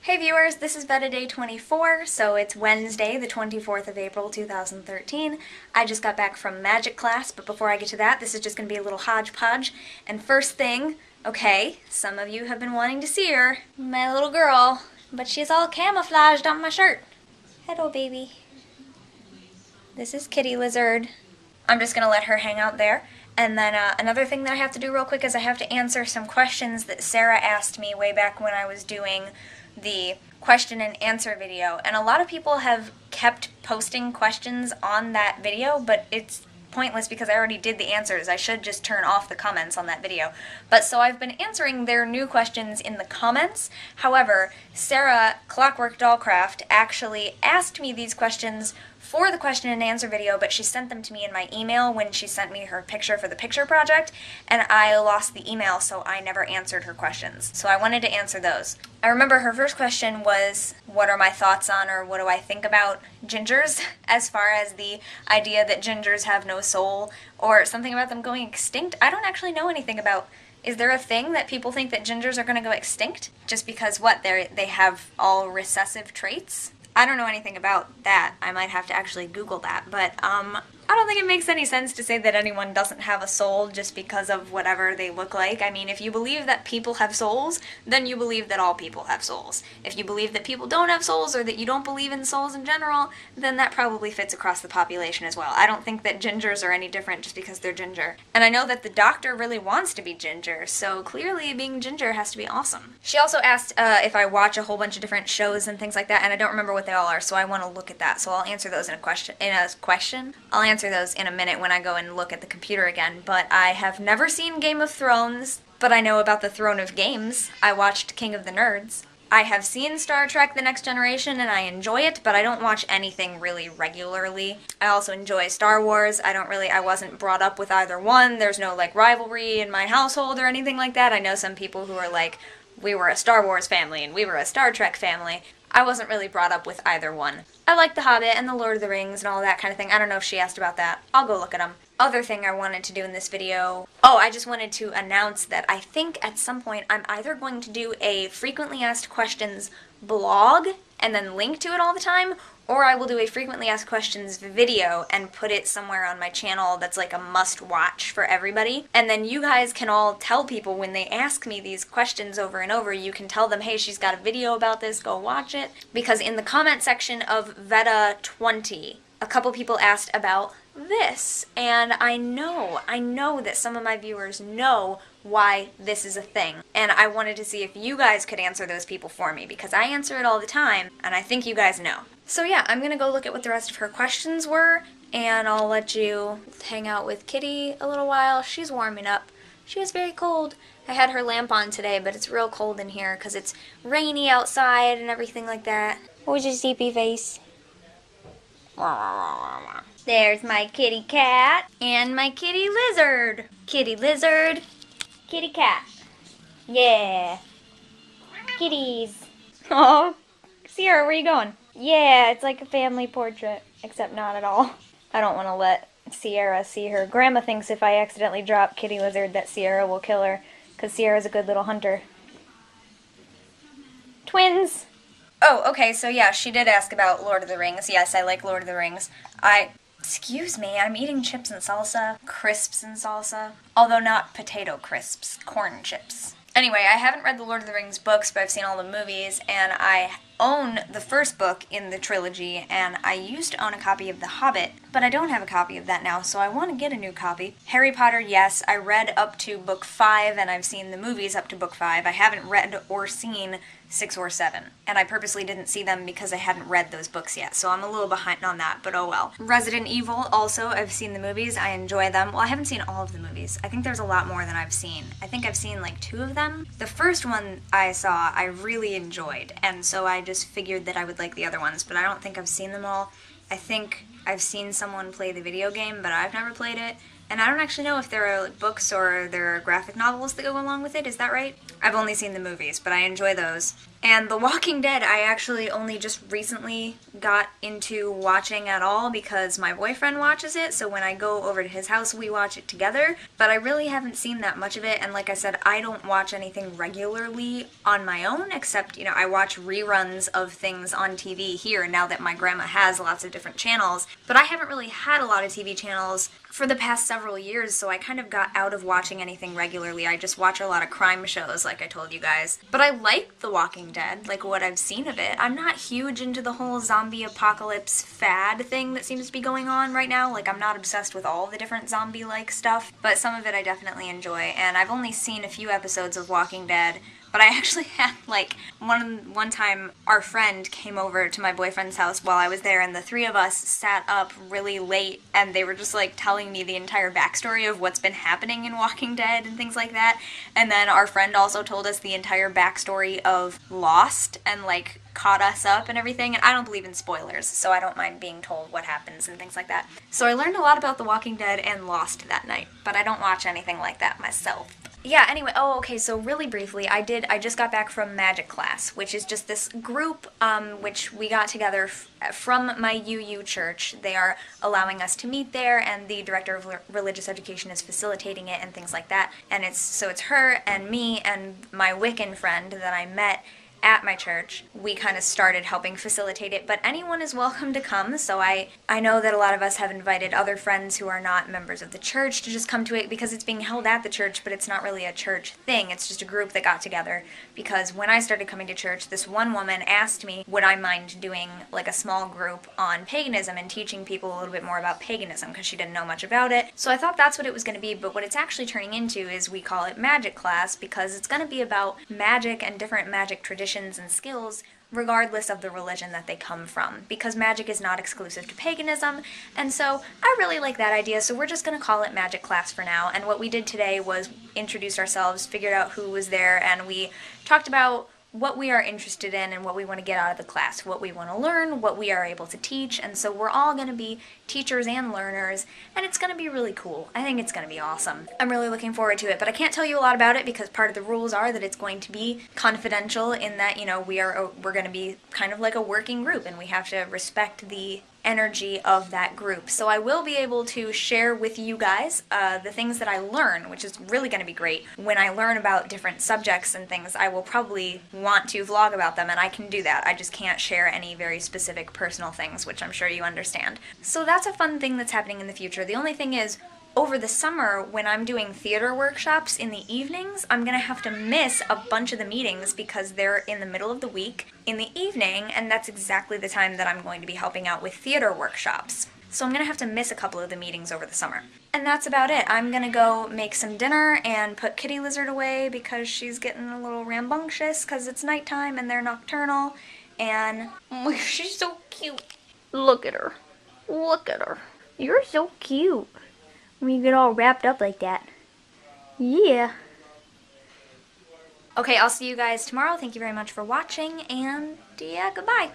Hey viewers, this is VEDA Day 24, so it's Wednesday, the 24th of April, 2013. I just got back from magic class, but before I get to that, this is just going to be a little hodgepodge. And first thing, okay, some of you have been wanting to see her, my little girl, but she's all camouflaged on my shirt. Hello, baby. This is Kitty Lizard. I'm just going to let her hang out there. And then another thing that I have to do real quick is I have to answer some questions that Sarah asked me way back when I was doing the question and answer video. And a lot of people have kept posting questions on that video, but it's pointless because I already did the answers. I should just turn off the comments on that video. But so I've been answering their new questions in the comments. However, Sarah, Clockwork Dollcraft, actually asked me these questions for the question and answer video, but she sent them to me in my email when she sent me her picture for the picture project, and I lost the email, so I never answered her questions. So I wanted to answer those. I remember her first question was, what are my thoughts on, or what do I think about gingers, as far as the idea that gingers have no soul, or something about them going extinct. I don't actually know anything about. Is there a thing that people think that gingers are going to go extinct? Just because, what, they have all recessive traits? I don't know anything about that. I might have to actually Google that, but I don't think it makes any sense to say that anyone doesn't have a soul just because of whatever they look like. I mean, if you believe that people have souls, then you believe that all people have souls. If you believe that people don't have souls, or that you don't believe in souls in general, then that probably fits across the population as well. I don't think that gingers are any different just because they're ginger. And I know that the doctor really wants to be ginger, so clearly being ginger has to be awesome. She also asked if I watch a whole bunch of different shows and things like that, and I don't remember what they all are, so I want to look at that. So I'll answer those in a question. I'll answer those in a minute when I go and look at the computer again. But I have never seen Game of Thrones, but I know about the Throne of Games. I watched King of the Nerds. I have seen Star Trek The Next Generation and I enjoy it, but I don't watch anything really regularly. I also enjoy Star Wars. I wasn't brought up with either one. There's no like rivalry in my household or anything like that. I know some people who are like, we were a Star Wars family and we were a Star Trek family. I wasn't really brought up with either one. I like The Hobbit and The Lord of the Rings and all that kind of thing. I don't know if she asked about that. I'll go look at them. Other thing I wanted to do in this video, I just wanted to announce that I think at some point I'm either going to do a frequently asked questions blog and then link to it all the time, or I will do a frequently asked questions video and put it somewhere on my channel that's like a must-watch for everybody. And then you guys can all tell people when they ask me these questions over and over, you can tell them, hey, she's got a video about this, go watch it. Because in the comment section of VEDA 20, a couple people asked about this, and I know that some of my viewers know why this is a thing, and I wanted to see if you guys could answer those people for me, because I answer it all the time, and I think you guys know. So yeah, I'm gonna go look at what the rest of her questions were, and I'll let you hang out with Kitty a little while. She's warming up. She was very cold. I had her lamp on today, but it's real cold in here because it's rainy outside and everything like that. What was your sleepy face? There's my kitty cat and my kitty lizard. Kitty lizard, kitty cat. Yeah. Kitties. Oh, Sierra, where are you going? Yeah, it's like a family portrait, except not at all. I don't want to let Sierra see her. Grandma thinks if I accidentally drop Kitty Lizard that Sierra will kill her, because Sierra's a good little hunter. Twins! Oh, okay, so yeah, she did ask about Lord of the Rings. Yes, I like Lord of the Rings. Excuse me, I'm eating chips and salsa, crisps and salsa, although not potato crisps, corn chips. Anyway, I haven't read the Lord of the Rings books, but I've seen all the movies, and I own the first book in the trilogy, and I used to own a copy of The Hobbit, but I don't have a copy of that now, so I want to get a new copy. Harry Potter, yes, I read up to book 5, and I've seen the movies up to book 5. I haven't read or seen 6 or 7, and I purposely didn't see them because I hadn't read those books yet, so I'm a little behind on that, but oh well. Resident Evil, also, I've seen the movies, I enjoy them. Well, I haven't seen all of the movies. I think there's a lot more than I've seen. I think I've seen like 2 of them. The first one I saw, I really enjoyed, and so I just figured that I would like the other ones, but I don't think I've seen them all. I think I've seen someone play the video game, but I've never played it. And I don't actually know if there are books or there are graphic novels that go along with it, is that right? I've only seen the movies, but I enjoy those. And The Walking Dead, I actually only just recently got into watching at all because my boyfriend watches it, so when I go over to his house, we watch it together. But I really haven't seen that much of it, and like I said, I don't watch anything regularly on my own, except, I watch reruns of things on TV here now that my grandma has lots of different channels. But I haven't really had a lot of TV channels for the past several years, so I kind of got out of watching anything regularly. I just watch a lot of crime shows, like I told you guys. But I like The Walking Dead, like what I've seen of it. I'm not huge into the whole zombie apocalypse fad thing that seems to be going on right now. Like, I'm not obsessed with all the different zombie-like stuff, but some of it I definitely enjoy. And I've only seen a few episodes of Walking Dead, but I actually had, like, one time our friend came over to my boyfriend's house while I was there, and the three of us sat up really late, and they were just, like, telling me the entire backstory of what's been happening in Walking Dead and things like that. And then our friend also told us the entire backstory of Lost and, like, caught us up and everything. And I don't believe in spoilers, so I don't mind being told what happens and things like that. So I learned a lot about The Walking Dead and Lost that night, but I don't watch anything like that myself. Yeah, anyway, okay, so really briefly, I just got back from magic class, which is just this group, which we got together from my UU church. They are allowing us to meet there, and the director of religious education is facilitating it and things like that. And it's her and me and my Wiccan friend that I met at my church. We kind of started helping facilitate it, but anyone is welcome to come, so I know that a lot of us have invited other friends who are not members of the church to just come to it because it's being held at the church, but it's not really a church thing. It's just a group that got together because when I started coming to church, this one woman asked me would I mind doing like a small group on paganism and teaching people a little bit more about paganism because she didn't know much about it. So I thought that's what it was going to be, but what it's actually turning into is we call it magic class because it's going to be about magic and different magic traditions and skills regardless of the religion that they come from, because magic is not exclusive to paganism, and so I really like that idea, so we're just going to call it magic class for now. And what we did today was introduce ourselves, figured out who was there, and we talked about what we are interested in and what we want to get out of the class, what we want to learn, what we are able to teach, and so we're all going to be teachers and learners, and it's going to be really cool. I think it's going to be awesome. I'm really looking forward to it, but I can't tell you a lot about it because part of the rules are that it's going to be confidential in that, we're going to be kind of like a working group, and we have to respect the energy of that group. So I will be able to share with you guys the things that I learn, which is really going to be great. When I learn about different subjects and things, I will probably want to vlog about them, and I can do that. I just can't share any very specific personal things, which I'm sure you understand. So that's a fun thing that's happening in the future. The only thing is, over the summer, when I'm doing theater workshops in the evenings, I'm going to have to miss a bunch of the meetings because they're in the middle of the week in the evening, and that's exactly the time that I'm going to be helping out with theater workshops. So I'm going to have to miss a couple of the meetings over the summer. And that's about it. I'm going to go make some dinner and put Kitty Lizard away because she's getting a little rambunctious because it's nighttime and they're nocturnal. And she's so cute. Look at her. Look at her. You're so cute when you get all wrapped up like that. Yeah. Okay, I'll see you guys tomorrow. Thank you very much for watching, and yeah, goodbye.